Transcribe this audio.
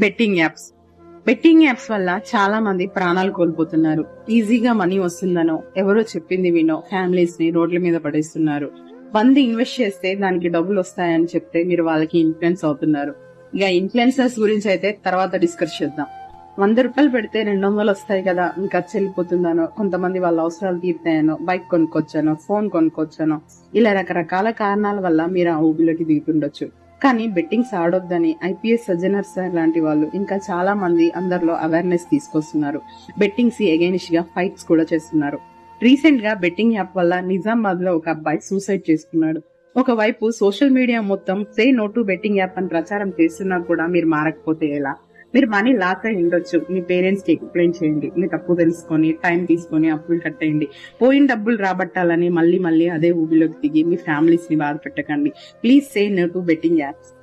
Betting apps. Betting apps వల్ల చాలా మంది ప్రాణాలు కోల్పోతున్నారు. ఈజీగా మనీ వస్తుందనో, ఎవరో చెప్పింది వినో ఫ్యామిలీస్ ని రోడ్ల మీద పడేస్తున్నారు. 100 ఇన్వెస్ట్ చేస్తే దానికి డబ్బులు వస్తాయని చెప్తే మీరు వాళ్ళకి ఇన్ఫ్లుయెన్స్ అవుతున్నారు. ఇక ఇన్ఫ్లుయెన్సర్స్ గురించి అయితే తర్వాత డిస్కస్ చేద్దాం. 100 రూపాయలు పెడితే 200 వస్తాయి కదా, ఇంకా ఖర్చు వెళ్ళిపోతుందనో, కొంతమంది వాళ్ళ అవసరాలు తీరుతాయనో, బైక్ కొనుక్కొచ్చానో, ఫోన్ కొనుక్కొచ్చానో, ఇలా రకరకాల కారణాల వల్ల మీరు ఆ ఊబిలోకి దిగుతుండొచ్చు. కానీ బెట్టింగ్స్ ఆడొద్దని ఐపీఎస్ సజ్జనర్ సార్ లాంటి వాళ్ళు ఇంకా చాలా మంది అందరిలో అవేర్నెస్ తీసుకొస్తున్నారు. బెట్టింగ్స్ ఎగైనిస్ట్ గా ఫైట్స్ కూడా చేస్తున్నారు. రీసెంట్ గా బెట్టింగ్ యాప్ వల్ల నిజామాబాద్ లో ఒక అబ్బాయి సూసైడ్ చేసుకున్నాడు. ఒకవైపు సోషల్ మీడియా మొత్తం say no to betting app అని ప్రచారం చేస్తున్నా కూడా మీరు మారకపోతే ఎలా? మీరు మనీ లాక్ అయి ఉండొచ్చు. మీ పేరెంట్స్ కి ఎక్స్ప్లెయిన్ చేయండి. మీ తప్పు తెలుసుకొని టైం తీసుకొని అప్పులు కట్టేయండి. పోయిన డబ్బులు రాబట్టాలని మళ్ళీ మళ్ళీ అదే ఊబిలోకి దిగి మీ ఫ్యామిలీస్ ని బాధ పెట్టకండి. Please say no to betting apps.